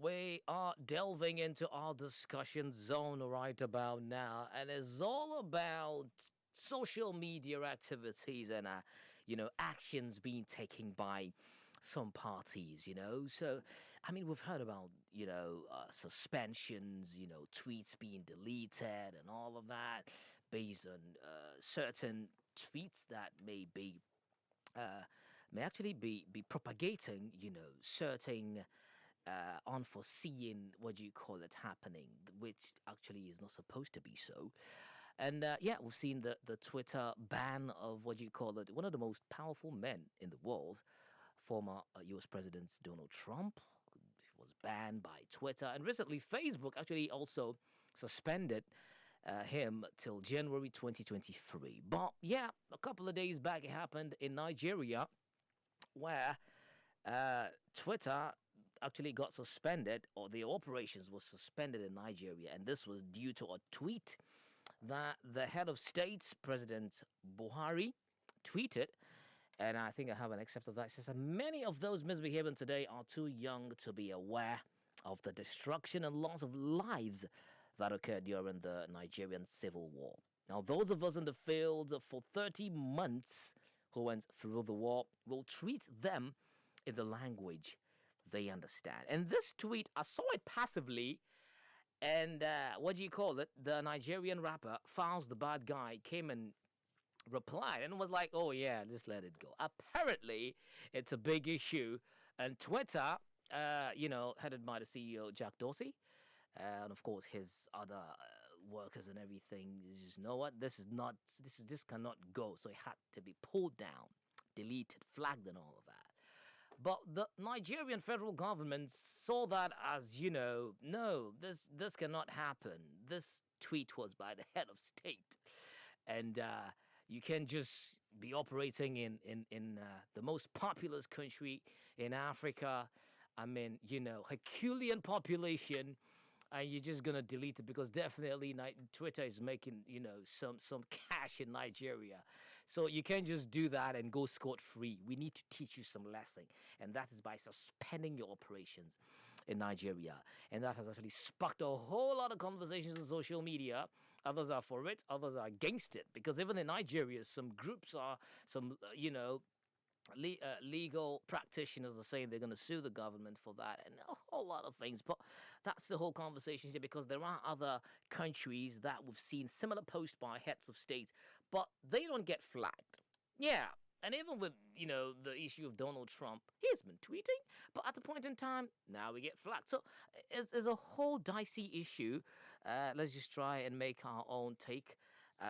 We are delving into our discussion zone right about now, and it's all about social media activities and actions being taken by some parties. So I mean, we've heard about suspensions, tweets being deleted and all of that based on certain tweets that may actually be propagating, certain unforeseen, what do you call it, happening, which actually is not supposed to be so. And yeah, we've seen the Twitter ban of, what do you call it, one of the most powerful men in the world, former US President Donald Trump was banned by Twitter. And recently, Facebook actually also suspended him till January 2023. But yeah, a couple of days back, it happened in Nigeria where Twitter actually got suspended, or the operations was suspended in Nigeria. And this was due to a tweet that the head of state, President Buhari, tweeted. And I think I have an excerpt of that. It says that many of those misbehaving today are too young to be aware of the destruction and loss of lives that occurred during the Nigerian civil war. Now, those of us in the field for 30 months who went through the war will treat them in the language they understand. And this tweet, I saw it passively. And what do you call it? The Nigerian rapper, Files the Bad Guy, came and replied and was like, oh yeah, just let it go. Apparently, it's a big issue. And Twitter, headed by the CEO, Jack Dorsey, and of course his other workers and everything, is just, you know what, this cannot go. So it had to be pulled down, deleted, flagged and all of that. But the Nigerian federal government saw that as, no, this cannot happen. This tweet was by the head of state. And you can just be operating in the most populous country in Africa. I mean, Herculean population, and you're just gonna delete it because definitely Twitter is making some cash in Nigeria, so you can't just do that and go scot free. We need to teach you some lesson, and that is by suspending your operations in Nigeria, and that has actually sparked a whole lot of conversations on social media. Others are for it, others are against it, because even in Nigeria, some groups are legal practitioners are saying they're going to sue the government for that, and a whole lot of things. But that's the whole conversation here, because there are other countries that we've seen similar posts by heads of state, but they don't get flagged. Yeah. And even with, the issue of Donald Trump, he's been tweeting, but at the point in time, now we get flagged. So it's a whole dicey issue. Let's just try and make our own take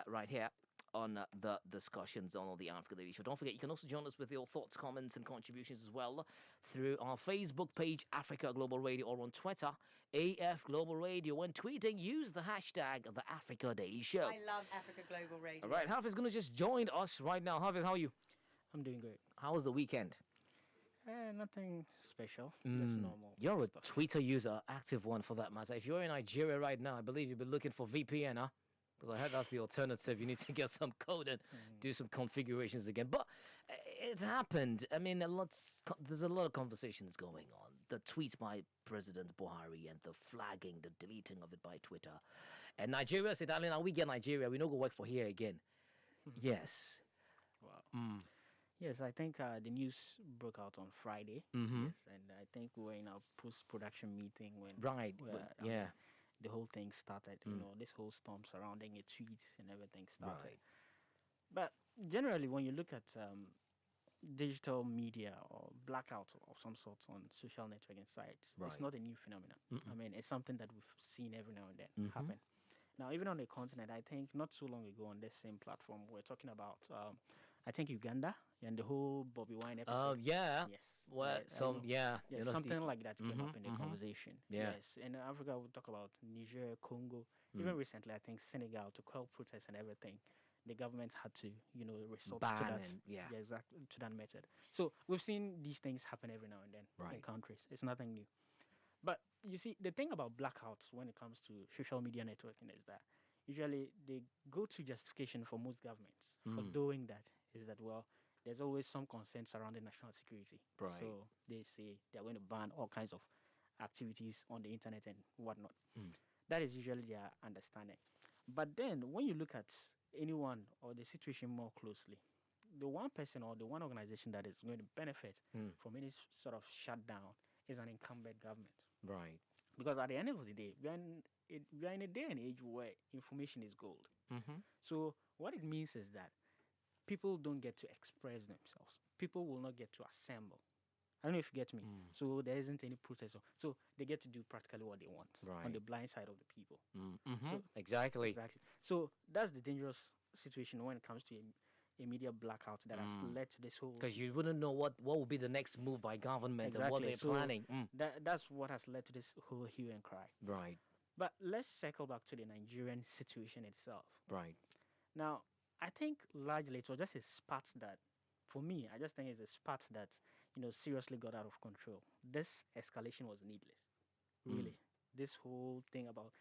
right here on the discussions on all the Africa Daily Show. Don't forget, you can also join us with your thoughts, comments, and contributions as well through our Facebook page, Africa Global Radio, or on Twitter, AF Global Radio. When tweeting, use the hashtag The Africa Daily Show. I love Africa Global Radio. All right, Hafiz is going to just join us right now. Hafiz, how are you? I'm doing great. How was the weekend? Nothing special. Just normal. You're a stuff. Twitter user, active one for that matter. If you're in Nigeria right now, I believe you've been looking for VPN, huh? Because I heard that's the alternative. You need to get some code and do some configurations again. But it happened. I mean, there's a lot of conversations going on. The tweets by President Buhari and the flagging, the deleting of it by Twitter. And Nigeria said, now we get Nigeria. We no go work for here again. Yes. Wow. Yes, I think the news broke out on Friday. Mm-hmm. Yes, and I think we were in a post-production meeting when Yeah. The whole thing started. This whole storm surrounding it, tweets and everything started. Right. But generally, when you look at digital media or blackout of some sort on social networking sites, it's not a new phenomenon. I mean, it's something that we've seen every now and then happen. Now, even on the continent, I think not so long ago on this same platform, we're talking about, I think, Uganda and the whole Bobby Wine episode. Oh, yeah. Yes. What? Something like that came up in the conversation. Yeah. Yes. In Africa, we talk about Niger, Congo. Even recently, I think Senegal, to quell protests and everything, the government had to, resort to that. Exactly, to that method. So we've seen these things happen every now and then in countries. It's nothing new. But you see, the thing about blackouts when it comes to social media networking is that usually the go-to justification for most governments for doing that is that, well, there's always some concern surrounding national security. Right. So they say they're going to ban all kinds of activities on the internet and whatnot. That is usually their understanding. But then when you look at anyone or the situation more closely, the one person or the one organization that is going to benefit from any sort of shutdown is an incumbent government. Right. Because at the end of the day, we are in a day and age where information is gold. So what it means is that people don't get to express themselves. People will not get to assemble. I don't know if you get me. So there isn't any protest. So they get to do practically what they want on the blind side of the people. So, exactly. So that's the dangerous situation when it comes to a media blackout that has led to this whole. Because you wouldn't know what will be the next move by government and what they're planning. That's what has led to this whole hue and cry. Right. But let's circle back to the Nigerian situation itself. Right. Now, I think largely it was just a spat that, for me, I just think it's a spat that, seriously got out of control. This escalation was needless, really. This whole thing about,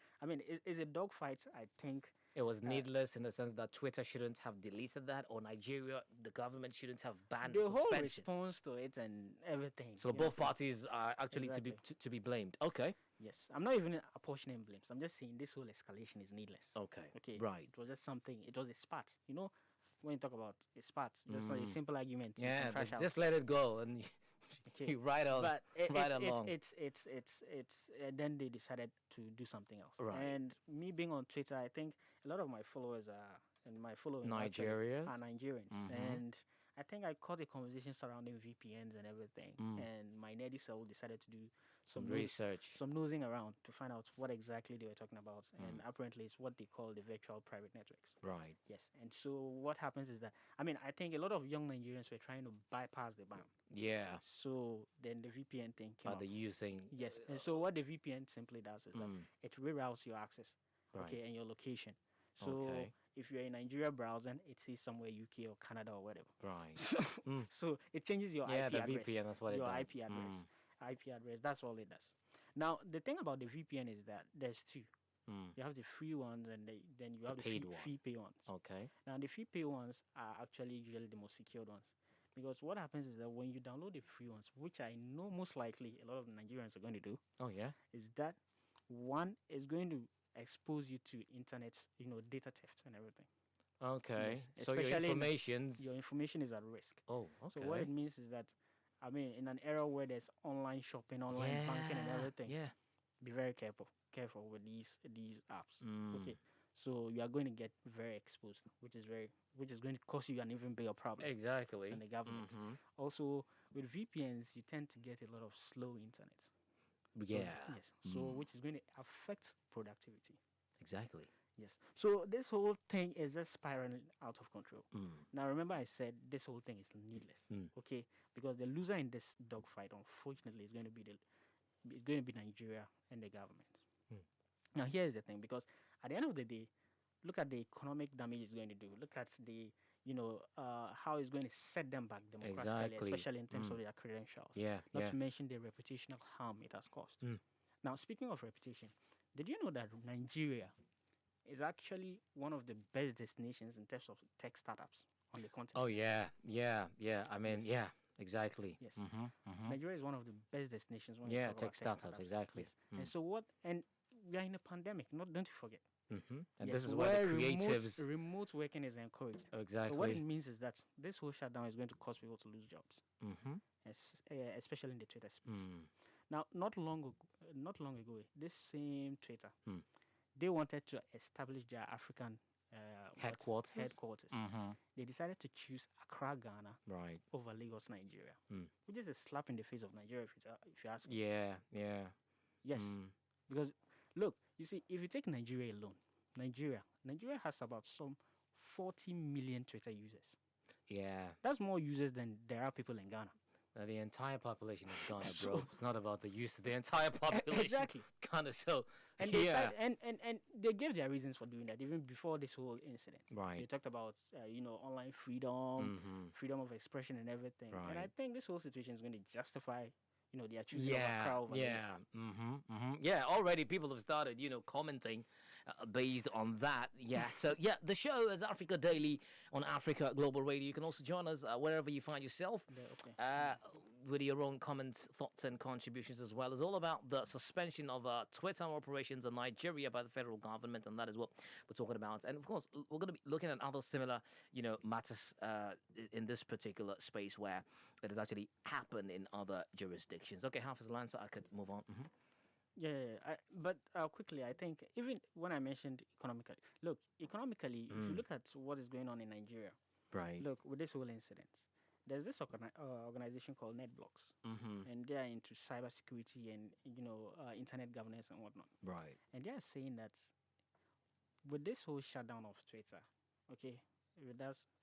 it's a dogfight, I think. It was needless in the sense that Twitter shouldn't have deleted that, or Nigeria, the government shouldn't have banned the suspension. whole response to it and everything. So both parties are actually to be blamed. Okay. Yes, I'm not even apportioning blames. I'm just saying this whole escalation is needless. Okay. Right. It was just something. It was a spat. When you talk about a spat, just a simple argument. Yeah, just let it go and you ride on. But along. Then they decided to do something else. Right. And me being on Twitter, I think a lot of my followers are Nigerians, and I think I caught a conversation surrounding VPNs and everything. And my nerdy soul decided to do some research, some nosing around to find out what exactly they were talking about. And apparently it's what they call the virtual private networks. Right. Yes. And so what happens is that, I think a lot of young Nigerians were trying to bypass the ban. Yeah. So then the VPN thing came up. Are they using? Yes. And so what the VPN simply does is that it reroutes your access, and your location. So if you're in Nigeria browsing, it says somewhere UK or Canada or whatever. Right. So it changes your IP address. VPN, that's what it does. Your IP address. IP address, that's all it does. Now, the thing about the VPN is that there's two. You have the free ones and then you have the fee pay ones. Okay. Now, the fee pay ones are actually usually the most secured ones. Because what happens is that when you download the free ones, which I know most likely a lot of Nigerians are going to do. Oh, yeah? Is that one is going to expose you to internet, data theft and everything. Okay. Yes. So your information is at risk. Oh, okay. So what it means is that, in an era where there's online shopping, online banking and everything, be very careful with these apps. Okay. So you are going to get very exposed, which is going to cause you an even bigger problem. Exactly. Than the government. Also, with VPNs, you tend to get a lot of slow internet. Yeah. So which is going to affect productivity. Exactly. Yes. So this whole thing is just spiraling out of control. Now remember I said this whole thing is needless. Okay? Because the loser in this dogfight, unfortunately, is going to be Nigeria and the government. Now here's the thing, because at the end of the day, look at the economic damage it's going to do. Look at the how it's going to set them back democratically, especially in terms of their credentials. Not to mention the reputational harm it has caused. Now, speaking of reputation, did you know that Nigeria is actually one of the best destinations in terms of tech startups on the continent? Oh, yeah. Exactly. Yes. Nigeria is one of the best destinations when you talk about tech startups. Exactly. Yes. And so and we are in a pandemic, don't you forget. And this is where the creatives... Remote working is encouraged. Exactly. So what it means is that this whole shutdown is going to cause people to lose jobs, especially in the Twitter space. Now, not long ago, this same Twitter, they wanted to establish their African headquarters. They decided to choose Accra, Ghana, over Lagos, Nigeria, which is a slap in the face of Nigeria, if you ask me. Yeah. Yes, because look, you see, if you take Nigeria alone, Nigeria has about some 40 million Twitter users. Yeah. That's more users than there are people in Ghana. Now, the entire population of Ghana, bro. It's not about the use of the entire population. Exactly. Ghana, so, and they and they gave their reasons for doing that, even before this whole incident. Right. They talked about, online freedom, freedom of expression and everything. Right. And I think this whole situation is going to justify, their choosing of Accra over Lagos. Yeah, already people have started, commenting based on that. Yeah, so, the show is Africa Daily on Africa Global Radio. You can also join us wherever you find yourself. with your own comments, thoughts, and contributions as well. It's all about the suspension of Twitter operations in Nigeria by the federal government, and that is what we're talking about. And of course, we're going to be looking at other similar, matters in this particular space where it has actually happened in other jurisdictions. Okay, half is the line, so I could move on. Mm-hmm. But quickly, I think even when I mentioned economically, if you look at what is going on in Nigeria, right? Look, with this whole incident, there's this organization called NetBlocks, and they are into cybersecurity and internet governance and whatnot. Right. And they are saying that with this whole shutdown of Twitter, okay,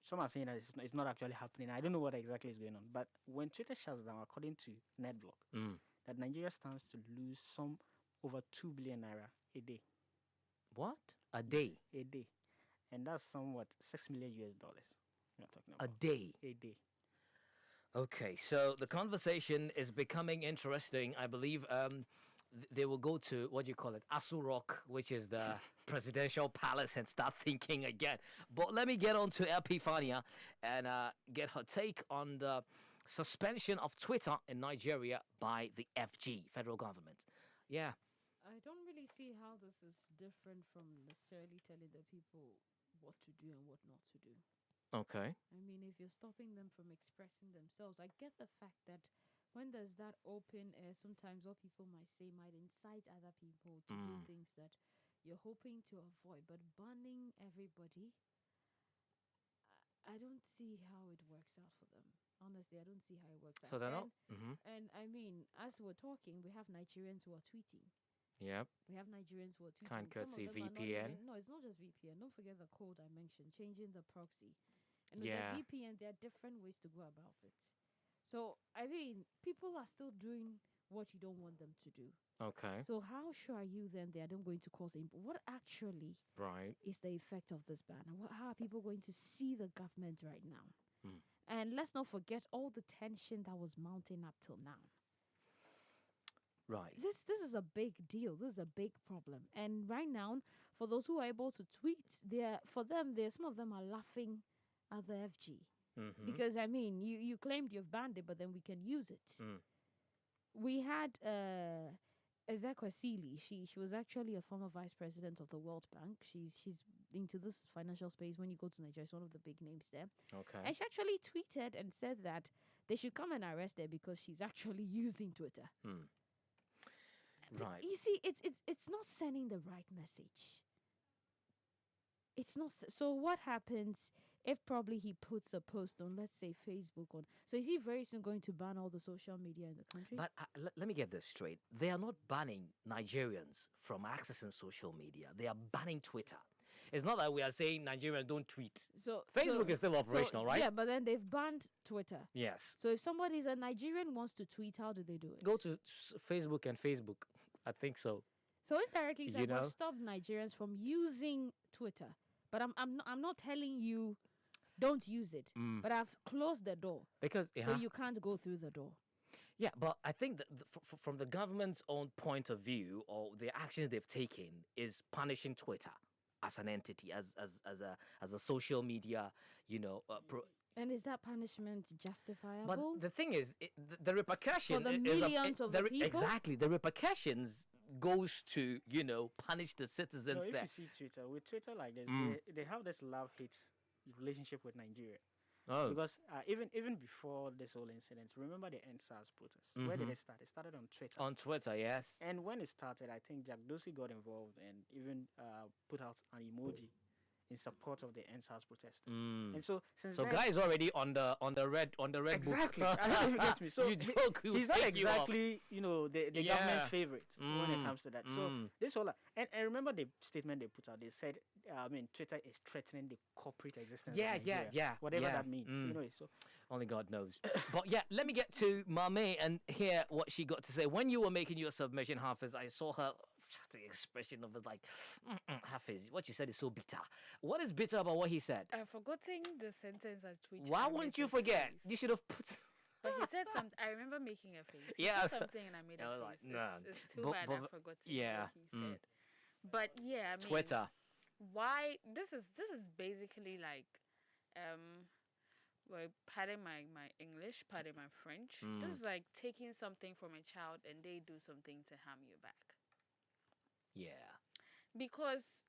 some are saying that it's not actually happening. I don't know what exactly is going on, but when Twitter shuts down, according to NetBlock, that Nigeria stands to lose some over 2 billion naira a day. What? A day? A day. And that's somewhat $6 million US you're talking about. A day? A day. Okay, so the conversation is becoming interesting. I believe they will go to, what do you call it, Asu Rock, which is the presidential palace, and start thinking again. But let me get on to LP Fania and get her take on the suspension of Twitter in Nigeria by the FG, federal government. Yeah. I don't really see how this is different from necessarily telling the people what to do and what not to do. Okay. I mean, if you're stopping them from expressing themselves, I get the fact that when there's that open air, sometimes what people might say might incite other people to do things that you're hoping to avoid. But banning everybody, I don't see how it works out for them. Honestly, I don't see how it works out. So they're not. And I mean, as we're talking, we have Nigerians who are tweeting. Yep. We have Nigerians who are tweeting. Kind courtesy VPN. No, it's not just VPN. Don't forget the code I mentioned, changing the proxy. And yeah. with the VPN, there are different ways to go about it. So, I mean, people are still doing what you don't want them to do. Okay. So how sure are you then they are not going to cause what actually is the effect of this ban? And how are people going to see the government right now? And let's not forget all the tension that was mounting up till now. Right. This is a big deal. This is a big problem. And right now, for those who are able to tweet, some of them are laughing at the FG. Because, I mean, you claimed you've banned it, but then we can use it. We had Ezekwa Sili. She was actually a former vice president of the World Bank. She's into this financial space. When you go to Nigeria, it's one of the big names there. Okay. And she actually tweeted and said that they should come and arrest her because she's actually using Twitter. Right. You see, it's not sending the right message. It's not. So what happens if probably he puts a post on, let's say, Facebook on? So is he very soon going to ban all the social media in the country? But let me get this straight. They are not banning Nigerians from accessing social media. They are banning Twitter. It's not that we are saying Nigerians don't tweet. So Facebook is still operational, right? Yeah, but then they've banned Twitter. Yes. So if somebody's a Nigerian wants to tweet, how do they do it? Go to Facebook and Facebook. I think so. So indirectly, it's like we've stopped Nigerians from using Twitter. But I'm not telling you don't use it. But I've closed the door. Because so you can't go through the door. Yeah, but I think that from the government's own point of view, or the actions they've taken, is punishing Twitter as an entity, as a social media, and is that punishment justifiable? But the thing is, the repercussion for the millions of the people. Exactly, the repercussions goes to punish the citizens. No, if there. You see Twitter with Twitter like this, they have this love-hate relationship with Nigeria. Oh. Because even before this whole incident, remember the NSAS protest? Where did it start? It started on Twitter. On Twitter, yes. And when it started, I think Jack Dorsey got involved and even put out an emoji in support of the NSAS protesters. And so guy is already on the red exactly. book. Exactly. Get me. So you joke, he's not exactly the government's favorite when it comes to that. So this whole and remember the statement they put out. They said, Twitter is threatening the corporate existence. of Nigeria, whatever that means. So only God knows. But yeah, let me get to Mame and hear what she got to say. When you were making your submission, Hafiz, I saw her. The expression of it like, Hafiz, what you said is so bitter. What is bitter about what he said? I'm forgetting the sentence at which. Why wouldn't you forget? You should have put. But he said something. I remember making a face. He said something and I made a face. Like, nah. It's too bad I forgot what he said. But yeah, I mean, Twitter. Why? This is basically like, well, pardon my English, pardon my French. This is like taking something from a child and they do something to harm you back. Yeah. Because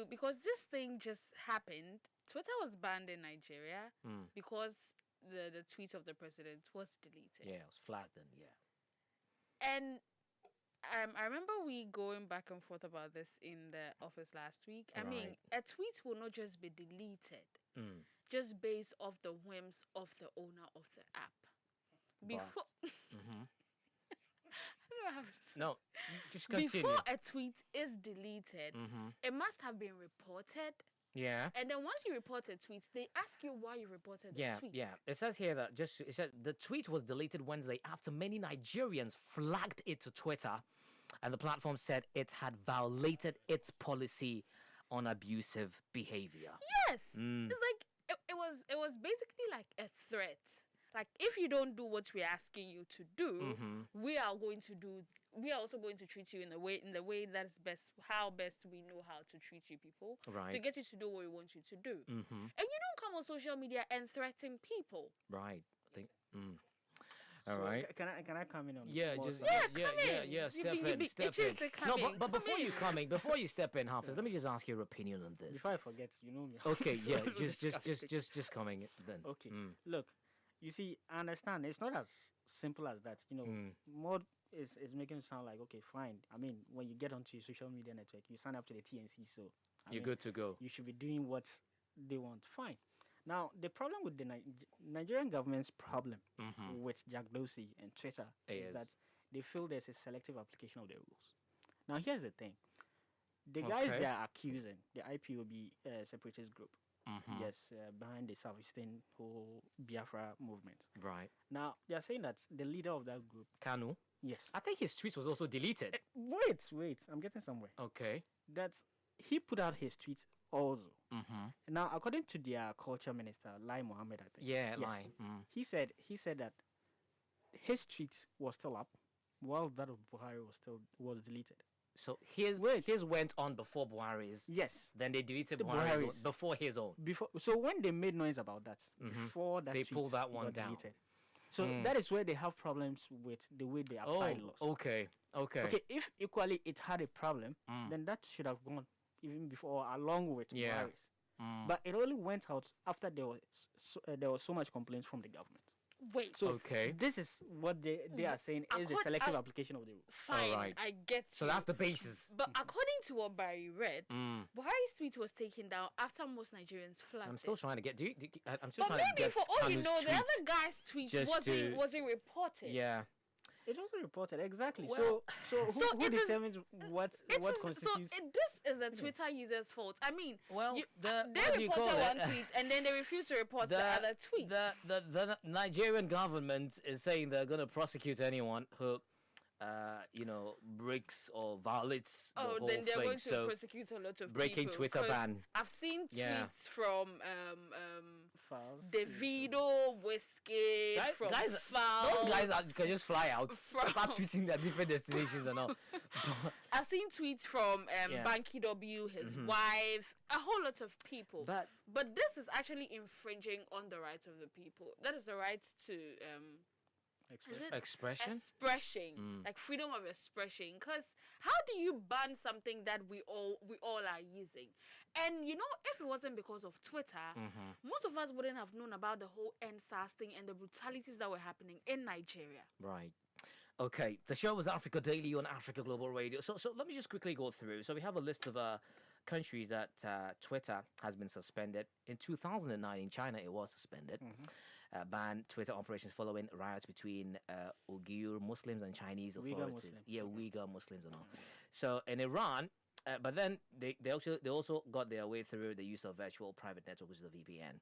because this thing just happened. Twitter was banned in Nigeria because the tweet of the president was deleted. Yeah, it was flagged then, yeah. And I remember we going back and forth about this in the office last week. I mean, a tweet will not just be deleted just based off the whims of the owner of the app. Before, no, just continue. Before a tweet is deleted, it must have been reported. Yeah. And then once you report a tweet, they ask you why you reported the tweet. Yeah. It says here that it said the tweet was deleted Wednesday after many Nigerians flagged it to Twitter, and the platform said it had violated its policy on abusive behavior. Yes. It's like it was basically like a threat. Like, if you don't do what we're asking you to do, we are also going to treat you in the way that's best, how best we know how to treat you people. Right. To get you to do what we want you to do. And you don't come on social media and threaten people. Right. I think. All right. Can I come in on this? Yeah, step in. No, but before you step in, Hafiz, let me just ask your opinion on this. Before I forget, you know me. Okay, yeah, just coming then. Okay. Look, you see, I understand it's not as simple as that. You know, more is making it sound like, okay, fine. I mean, when you get onto your social media network, you sign up to the TNC, so you're good to go. You should be doing what they want. Fine. Now, the problem with the Nigerian government's problem with Jack Dorsey and Twitter is that they feel there's a selective application of the rules. Now, here's the thing. The guys they are accusing, the IPOB separatist group, behind the Southeastern whole Biafra movement. Right. Now, they are saying that the leader of that group... Kanu? Yes. I think his tweet was also deleted. Wait. I'm getting somewhere. Okay. That he put out his tweets also. Now, according to their culture minister, Lai Mohammed, I think. Yeah, Lai. He said that his tweet was still up, while that of Buhari was deleted. So his went on before Buhari's. Yes. Then they deleted Buhari's own, before his own. So when they made noise about that, before that they pulled that one down. Deleted. So that is where they have problems with the way they apply laws. Okay. If equally it had a problem, then that should have gone even before, along with Buhari's. But it only went out after there was so much complaints from the government. Wait. So this is what they are saying is the selective application of the rule. Fine, right. I get so that's the basis. But according to what Barry read, Buhari's tweet was taken down after most Nigerians flagged I'm still trying to get... I'm still trying to get... But maybe for all you know, the other guy's tweet wasn't reported. Yeah. It wasn't reported, exactly. Well, so who determines what constitutes... So this is a Twitter user's fault. I mean, they reported one tweet and then they refused to report the other tweet. The Nigerian government is saying they're going to prosecute anyone who... breaks or violates the whole then they're thing. going to prosecute a lot of breaking people. Twitter ban. I've seen tweets from Davido, Whiskey, from Those guys can just fly out, start tweeting their different destinations and all. I've seen tweets from Banky W, his wife, a whole lot of people. But this is actually infringing on the rights of the people. That is the right to... Expression, like freedom of expression. Because how do you ban something that we all are using? And if it wasn't because of Twitter, most of us wouldn't have known about the whole NSAS thing and the brutalities that were happening in Nigeria. Right. Okay. The show was Africa Daily on Africa Global Radio. So let me just quickly go through. So we have a list of countries that Twitter has been suspended. In 2009, in China, it was suspended. Banned Twitter operations following riots between Uyghur Muslims and Chinese authorities. Uyghur Muslims and all. So in Iran, but then they also got their way through the use of virtual private network, which is a VPN.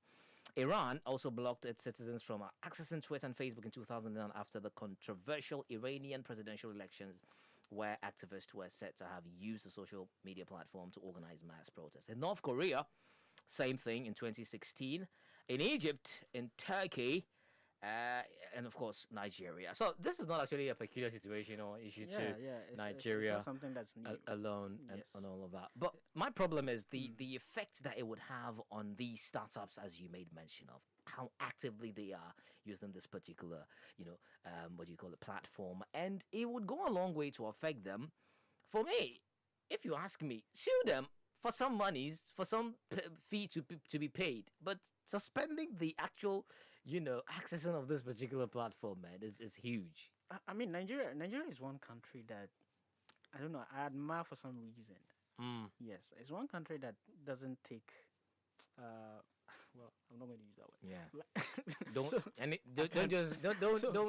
Iran also blocked its citizens from accessing Twitter and Facebook in 2009 after the controversial Iranian presidential elections, where activists were said to have used the social media platform to organize mass protests. In North Korea, same thing in 2016. In Egypt, in Turkey, and of course Nigeria. So this is not actually a peculiar situation or issue to Nigeria it's something that's new. Alone and all of that. But my problem is the effect that it would have on these startups, as you made mention of. how actively they are using this particular, platform, and it would go a long way to affect them. For me, if you ask me, sue them for some monies, for some fee to be paid, but suspending the actual, accessing of this particular platform, man, is huge. I mean, Nigeria is one country that I don't know. I admire for some reason. Yes, it's one country that doesn't take. Well, I'm not going to use that word. Yeah.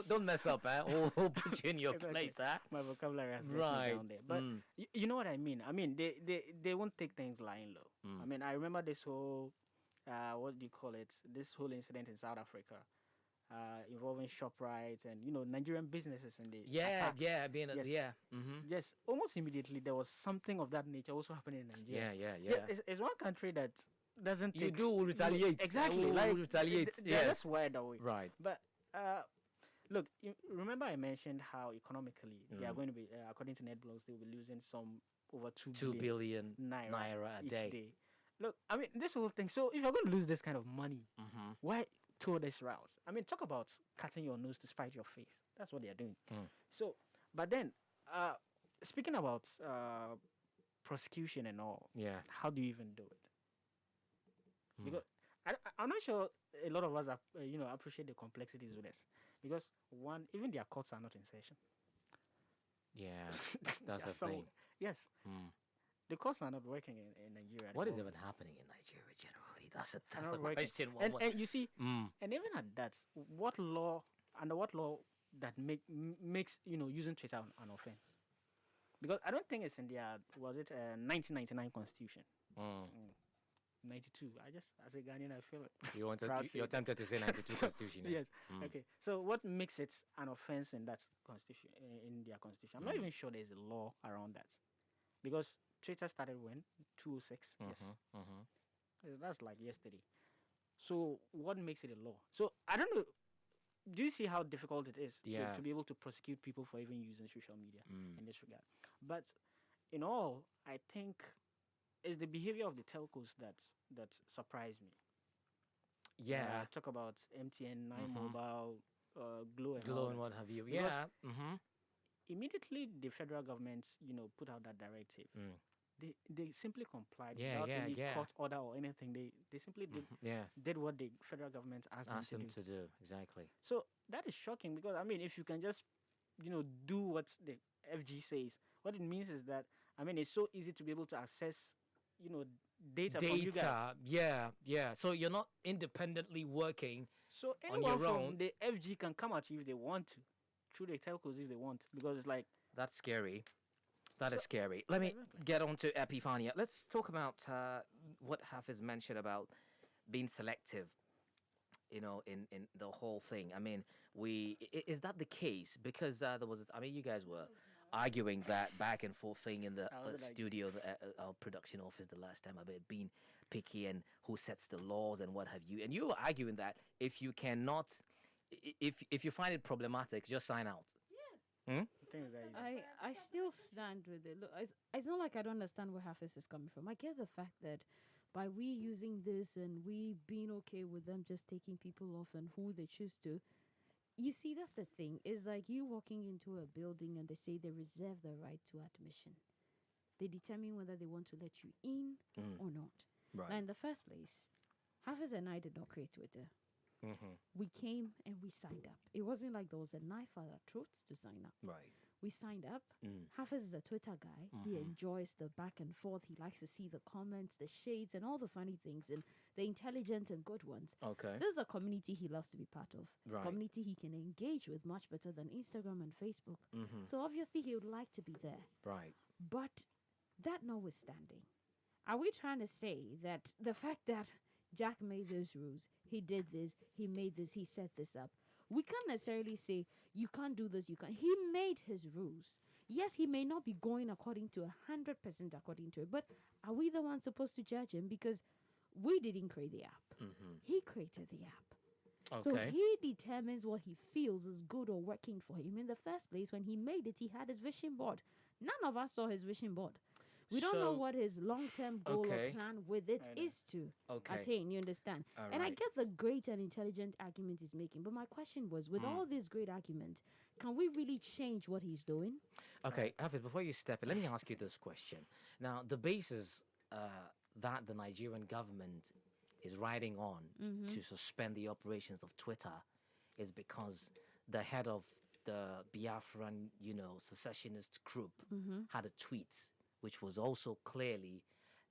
Don't mess up, eh? We'll put you in your place, huh? My vocabulary has right down there. But you know what I mean. I mean, they won't take things lying low. I mean, I remember this whole, what do you call it? This whole incident in South Africa. Involving ShopRite and Nigerian businesses and the attacks. Yes, almost immediately there was something of that nature also happening in Nigeria. It's one country that doesn't take, retaliate exactly retaliate. They're just wired away, right? But look, remember I mentioned how economically they are going to be, according to NetBlocks, they will be losing some over 2 billion naira a day. Look, I mean, this whole thing. So if you're going to lose this kind of money, why tour this route? I mean, talk about cutting your nose to spite your face. That's what they are doing. So, but then, speaking about prosecution and all, how do you even do it? Because I'm not sure a lot of us appreciate the complexities with this. Because one, even their courts are not in session. Yeah, that's the thing. Yes. The courts are not working in Nigeria. What is even happening in Nigeria generally? That's the question. And you see, and even at that, under what law that makes using Twitter an offense? Because I don't think it's in their 1999 Constitution. 92. As a Ghanaian, I feel it. You're tempted to say 92 Constitution. Yes. Okay. So what makes it an offense in that Constitution, in their Constitution? I'm not even sure there's a law around that, because Twitter started when 2006. Yes. That's like yesterday. So what makes it a law? So I don't know. Do you see how difficult it is to be able to prosecute people for even using social media in this regard? But in all, I think it's the behavior of the telcos that surprised me. Yeah. Talk about MTN, Nine Mobile, Glow and what have you. Immediately the federal government, put out that directive. They simply complied without any court order or anything. They simply did what the federal government asked them to do. Exactly. So that is shocking, because I mean, if you can just do what the FG says, what it means is that, I mean, it's so easy to be able to access data from you guys. Yeah. So you're not independently working. So anyone from the FG can come at you if they want to, through the telcos if they want, because it's like, that's scary. That is scary. Let me get on to Epiphania. Let's talk about what Hafiz mentioned about being selective, in the whole thing. I mean, is that the case? Because you guys were arguing that back and forth thing in the studio, our production office the last time, about being picky and who sets the laws and what have you. And you were arguing that if you cannot, if you find it problematic, just sign out. I still stand with it. Look, it's not like I don't understand where Hafiz is coming from. I get the fact that by we using this and we being okay with them just taking people off and who they choose to, you see, that's the thing. It's like you walking into a building and they say they reserve the right to admission. They determine whether they want to let you in or not. Right. Now, in the first place, Hafiz and I did not create Twitter. We came and we signed up. It wasn't like there was a knife at our throats to sign up. Right. We signed up. Hafiz is a Twitter guy. He enjoys the back and forth. He likes to see the comments, the shades, and all the funny things, and the intelligent and good ones. Okay. This is a community he loves to be part of. Right. Community he can engage with much better than Instagram and Facebook. So obviously he would like to be there. Right. But that notwithstanding, are we trying to say that the fact that Jack made those rules, he did this, he made this, he set this up, we can't necessarily say you can't do this, you can't. He made his rules. Yes, he may not be going according to 100% according to it, but are we the ones supposed to judge him? Because we didn't create the app. He created the app. Okay. So he determines what he feels is good or working for him. In the first place, when he made it, he had his vision board. None of us saw his vision board. We don't know what his long-term goal or plan with it is to attain. You understand? And I get the great and intelligent argument he's making, but my question was, with all this great argument, can we really change what he's doing? Okay, Hafiz, before you step in, let me ask you this question. Now, the basis that the Nigerian government is riding on to suspend the operations of Twitter is because the head of the Biafran, secessionist group had a tweet which was also clearly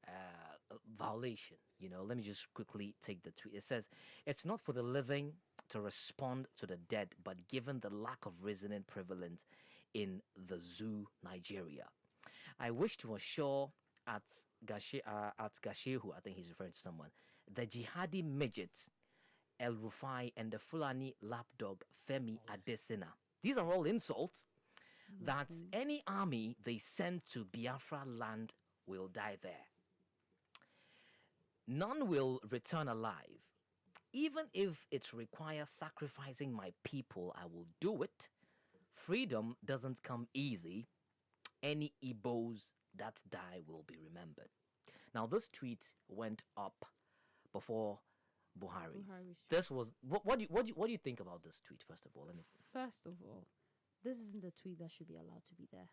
a violation. Let me just quickly take the tweet. It says, "It's not for the living to respond to the dead, but given the lack of reasoning prevalent in the zoo, Nigeria, I wish to assure at Gashehu, I think he's referring to someone, the jihadi midget El Rufai and the Fulani lapdog Femi Adesina. These are all insults. That any army they send to Biafra land will die there. None will return alive. Even if it requires sacrificing my people, I will do it. Freedom doesn't come easy. Any Igbos that die will be remembered." Now, this tweet went up before Buhari's. This was what do you think about this tweet? First of all, First of all, this isn't a tweet that should be allowed to be there.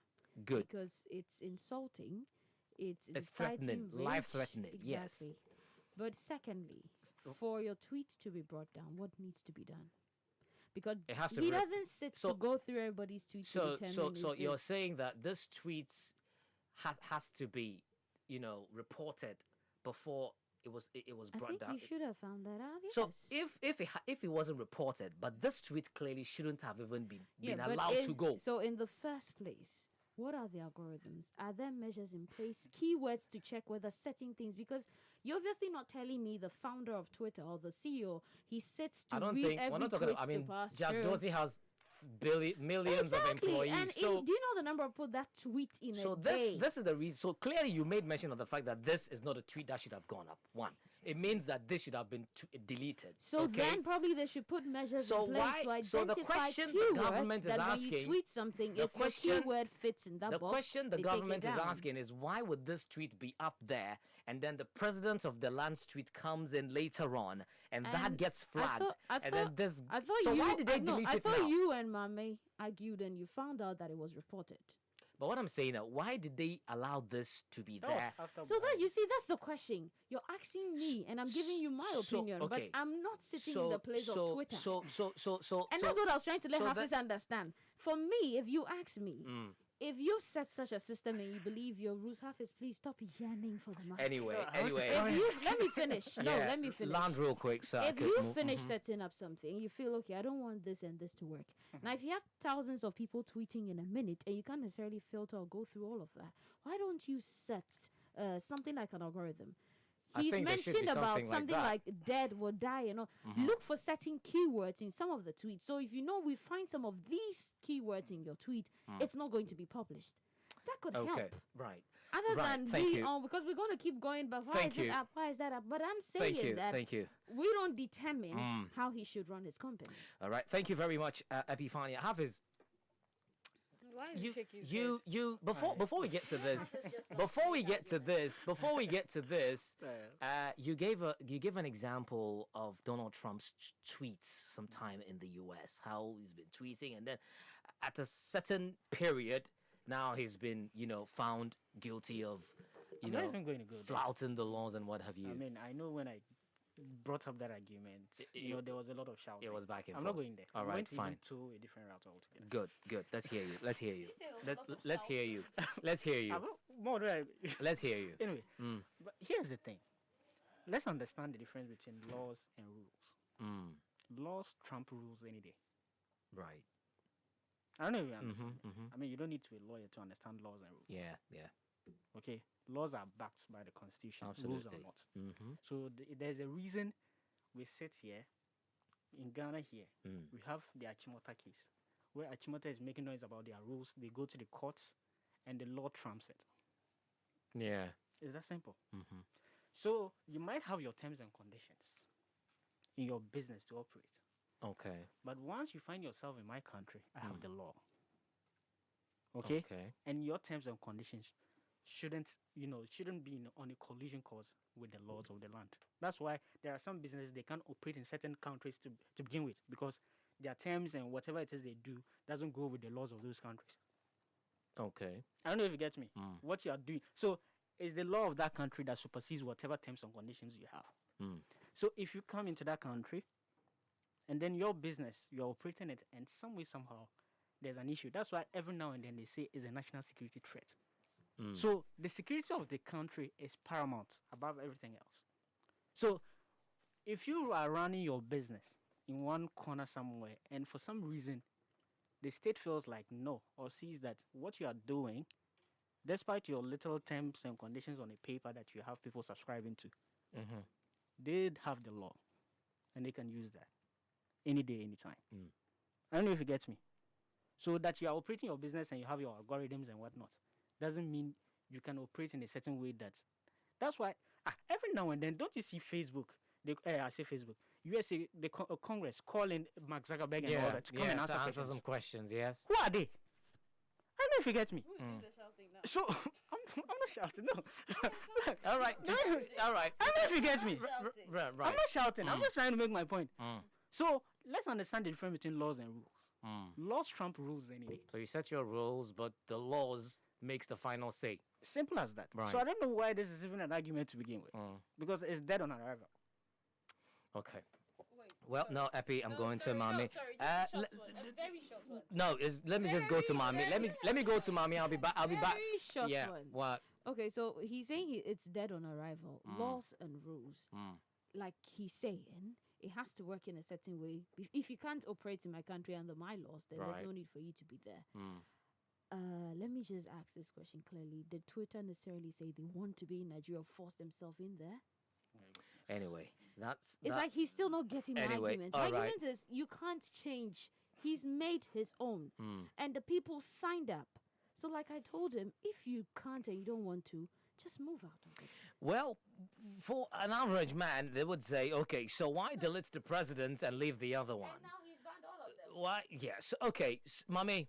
Good, because it's insulting. It's threatening, life-threatening. Exactly. Yes. But secondly, for your tweet to be brought down, what needs to be done? Because he doesn't sit to go through everybody's tweets to determine. So you're saying that this tweet has to be, reported before it was brought down. I think you should have found that out. Yes. So if it wasn't reported, but this tweet clearly shouldn't have even been allowed to go. So in the first place, what are the algorithms? Are there measures in place, keywords to check whether certain things? Because you're obviously not telling me the founder of Twitter or the CEO, he sits to read every tweet to pass Jack through. Dorsey has millions of employees. And do you know the number of people that tweet in a day? So this is the reason. So clearly you made mention of the fact that this is not a tweet that should have gone up. One, it means that this should have been deleted. So then probably they should put measures in place to identify keywords that when you tweet something, if your keyword fits in that box, the question the government is asking is, why would this tweet be up there and then the president of the land's tweet comes in later on and that gets flagged? Why did they delete it now? I thought you and Mame argued and you found out that it was reported. But what I'm saying now, why did they allow this to be there? So that you see, that's the question. You're asking me, and I'm giving you my opinion, but I'm not sitting in the place of Twitter. And that's what I was trying to let Hafiz understand. For me, if you ask me, if you set such a system and you believe your rules, Hafiz, please stop yearning for the mic. Anyway. Let me finish. Let me finish. Land real quick, sir. If you finish setting up something, you feel, okay, I don't want this and this to work. Now, if you have thousands of people tweeting in a minute and you can't necessarily filter or go through all of that, why don't you set something like an algorithm? He's mentioned about something like dead will die and all. Look for certain keywords in some of the tweets. So if we find some of these keywords in your tweet, it's not going to be published. That could help. Right. Other than being on, because we're going to keep going, but why is it up? Why is that up? But I'm saying that we don't determine how he should run his company. All right. Thank you very much, Epifania. Hafiz. Before we get to this, you gave an example of Donald Trump's tweets sometime in the U.S. How he's been tweeting, and then at a certain period, now he's been found guilty of flouting the laws and what have you. I mean, I know when I brought up that argument, there was a lot of shouting. It was back and forth. I'm not going there. All right, fine. To a different route altogether. Good. Let's hear you. Let's hear you. Let's hear you. Let's hear you. Let's hear you. Anyway, but here's the thing. Let's understand the difference between laws and rules. Laws trump rules any day. Right. I don't know if you understand. I mean, you don't need to be a lawyer to understand laws and rules. Yeah. Okay, laws are backed by the Constitution. Absolutely. Rules are not. So there's a reason we sit here in Ghana here. We have the Achimota case, where Achimota is making noise about their rules. They go to the courts, and the law trumps it. Yeah. It's that simple. So you might have your terms and conditions in your business to operate. Okay. But once you find yourself in my country, I have the law. Okay? And your terms and conditions shouldn't be on a collision course with the laws of the land. That's why there are some businesses they can't operate in certain countries to begin with, because their terms and whatever it is they do doesn't go with the laws of those countries. Okay. I don't know if you get me. What you are doing. So it's the law of that country that supersedes whatever terms and conditions you have. So if you come into that country and then your business, you're operating it, and some way, somehow, there's an issue. That's why every now and then they say it's a national security threat. So the security of the country is paramount above everything else. So if you are running your business in one corner somewhere, and for some reason the state feels like no, or sees that what you are doing, despite your little terms and conditions on a paper that you have people subscribing to, they have the law, and they can use that any day, anytime. I don't know if you get me. So that you are operating your business and you have your algorithms and whatnot doesn't mean you can operate in a certain way. That's why every now and then, don't you see Facebook? I say Facebook. USA, the Congress calling Mark Zuckerberg and all that to come and answer some questions. Yes. Who are they? I don't know if you get me. Who's doing the shouting now? So I'm not shouting. No. All right. All right. I don't know if you get me. Right. I'm not shouting. I'm just trying to make my point. So let's understand the difference between laws and rules. Laws trump rules any day. So you set your rules, but the laws makes the final say. Simple as that. Right. So I don't know why this is even an argument to begin with, because it's dead on arrival. Okay. Wait, Well, no, Epi, I'm going to Mommy. Sorry, just a short one. A very short one. No, let me just go to Mommy. Let me go to Mommy. I'll be back. Very short one. What? Okay, so he's saying it's dead on arrival. Laws and rules. Like he's saying, it has to work in a certain way. If you can't operate in my country under my laws, then there's no need for you to be there. Let me just ask this question clearly. Did Twitter necessarily say they want to be in Nigeria, force themselves in there? Anyway, It's like he's still not getting my argument. My argument is you can't change. He's made his own. And the people signed up. So like I told him, if you can't and you don't want to, just move out of it. Well, for an average man, they would say, okay, so why delete the president and leave the other one? And now he's banned all of them. Why? Yes. Okay, Mommy.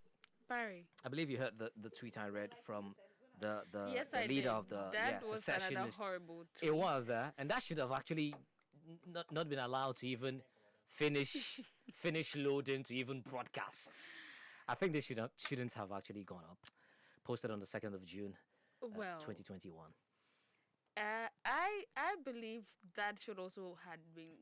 Barry. I believe you heard the tweet I read from the Yes, the I leader did. of the That was another secessionist. horrible tweet. It was there, and that should have actually not been allowed to even finish loading to even broadcast. I think this shouldn't have actually gone up. Posted on the 2nd of June, Well, 2021. I believe that should also had been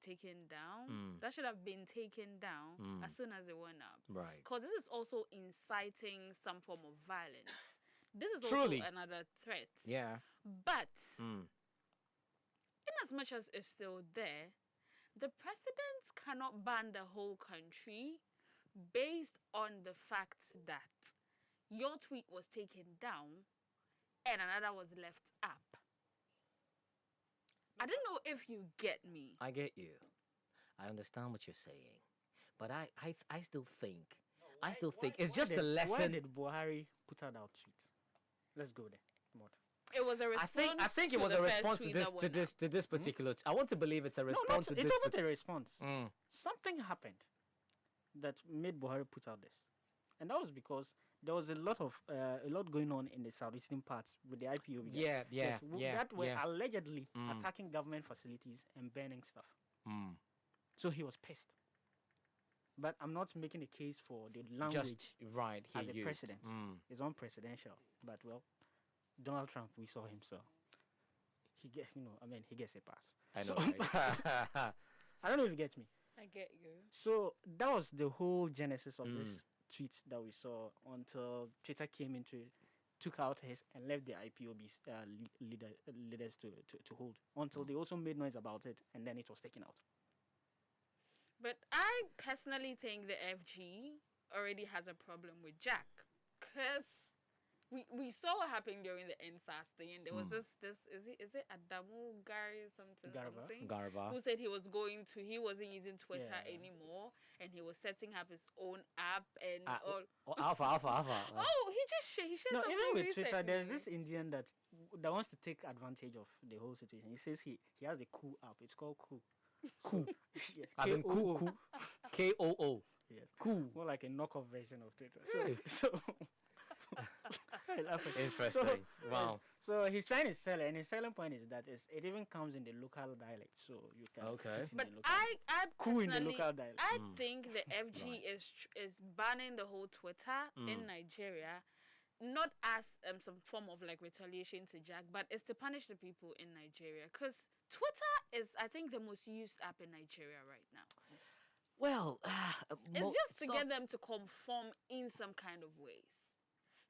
taken down. That should have been taken down as soon as it went up. Right. Because this is also inciting some form of violence. This is Truly. also another threat. Yeah. But in as much as it's still there, the president cannot ban the whole country based on the fact that your tweet was taken down and another was left up. I don't know if you get me. I get you. I understand what you're saying, but I still think it's just a lesson. Why did Buhari put out our tweet? Let's go there. More. It was a response. I think it was a response to this particular. I want to believe it's a response to this. It wasn't a response. Something happened that made Buhari put out this, and that was because there was a lot going on in the southeastern parts with the IPOB. That were allegedly attacking government facilities and burning stuff. So he was pissed. But I'm not making a case for the language as a president. It's unpresidential. But well, Donald Trump, we saw him, so he gets a pass. I know. Right? I don't know if you get me. I get you. So that was the whole genesis of this tweet that we saw until Twitter came into it, took out his and left the IPOB's leaders to hold until they also made noise about it, and then it was taken out. But I personally think the FG already has a problem with Jack, because we saw what happened during the NSAS thing, and there was this is it Adamu Gary something Garba who said he wasn't using Twitter anymore, and he was setting up his own app and all. Alpha. Oh, he shared no, something even with recently. Twitter, there's this Indian that wants to take advantage of the whole situation. He says he has a cool app. It's called Cool. Cool. Yes. I mean cool. KOO. Yes. Cool. More like a knockoff version of Twitter. Hey. So Africa. Interesting. Wow. So he's trying to sell it, and his selling point is that it even comes in the local dialect, so you can. Okay. Put it in But the local, I cool in the personally, local dialect. I think the FG is banning the whole Twitter in Nigeria, not as some form of like retaliation to Jack, but it's to punish the people in Nigeria, because Twitter is, I think, the most used app in Nigeria right now. Well, It's just to get them to conform in some kind of ways.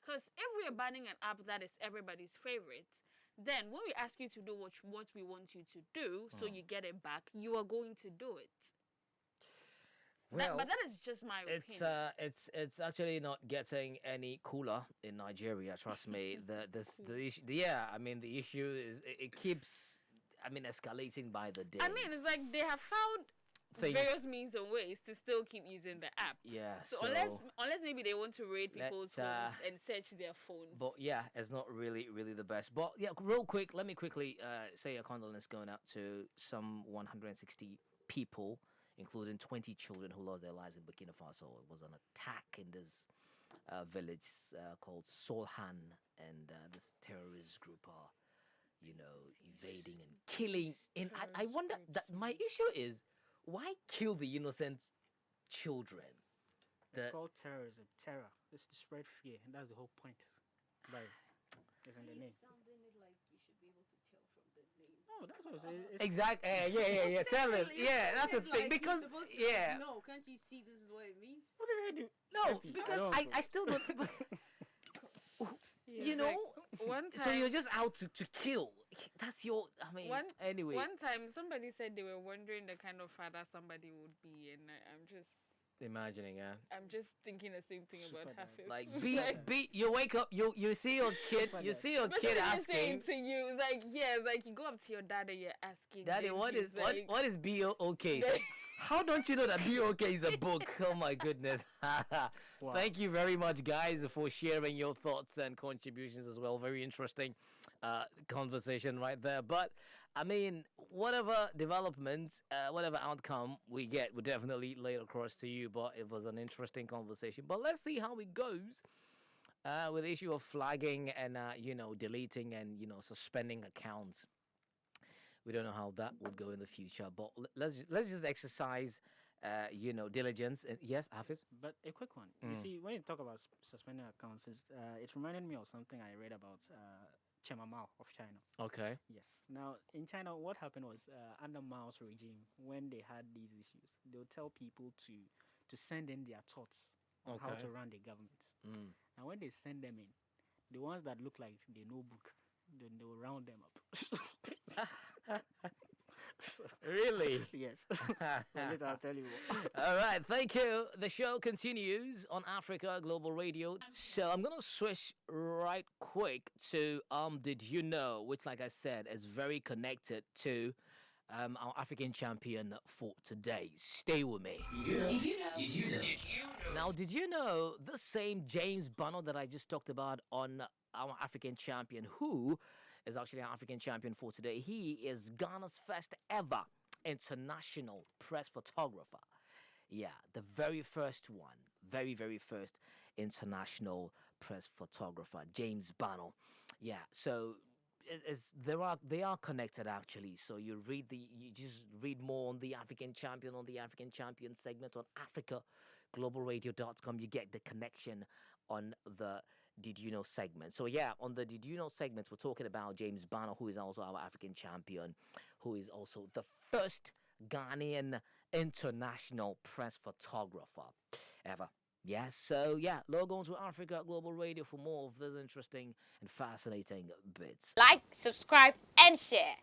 Because if we are banning an app that is everybody's favorite, then when we ask you to do what we want you to do, so you get it back, you are going to do it. well, But that is just my opinion. It's actually not getting any cooler in Nigeria. Trust me. The issue, yeah. I mean, the issue is it keeps, I mean, escalating by the day. I mean, it's like they have found various means and ways to still keep using the app. Yeah. So unless maybe they want to raid people's phones and search their phones. But yeah, it's not really the best. But yeah, real quick, let me quickly say a condolence going out to some 160 people, including 20 children who lost their lives in Burkina Faso. It was an attack in this village called Solhan, and this terrorist group are, invading and killing. And I wonder that my issue is, why kill the innocent children? It's called terrorism. Terror. It's to spread fear, and that's the whole point. Right. It's in the name. Sounding like you should be able to tell from the name. Oh, that's what I'm saying. Exactly. Yeah. Tell him. Yeah, that's the thing. Because No, can't you see this is what it means? What did I do? no, because I still don't. One time, So you're just out to kill. That's your. I mean, anyway. One time, somebody said they were wondering the kind of father somebody would be, and I'm just Imagining, I'm just thinking the same thing about Hafiz. Like you wake up, you see your kid, asking. Saying to you, it's like like you go up to your dad and you're asking, Daddy, what is like, what is B.O.K.? How don't you know that B.O.K. is a book? Oh my goodness! Wow. Thank you very much, guys, for sharing your thoughts and contributions as well. Very interesting conversation right there. But I mean, whatever development, whatever outcome we get, we'll definitely lay it across to you. But it was an interesting conversation. But let's see how it goes with the issue of flagging and deleting and suspending accounts. We don't know how that would go in the future, but let's just exercise, diligence. And yes, Hafiz. But a quick one. You see, when you talk about suspending accounts, it reminded me of something I read about Chairman Mao of China. Okay. Yes. Now, in China, what happened was under Mao's regime, when they had these issues, they would tell people to send in their thoughts on how to run the government. And when they send them in, the ones that look like they know book, then they will round them up. Really? Yes. Later I'll tell you what. All right, thank you. The show continues on Africa Global Radio. So I'm going to switch right quick to Did You Know, which, like I said, is very connected to our African champion for today. Stay with me. Did you know? Now, did you know the same James Bano that I just talked about on our African champion, who is actually an African champion for today? He is Ghana's first ever international press photographer. Yeah, the very first one. Very, very first international press photographer, James Bano. Yeah, so they are connected actually. So you just read more on the African champion segment on AfricaGlobalRadio.com. You get the connection on the Did You Know segment. So yeah, on the Did You Know segment, we're talking about James Bano, who is also our African champion, who is also the first Ghanaian international press photographer ever. Yes, so yeah, log on to Africa Global Radio for more of this interesting and fascinating bits. Like, subscribe, and share.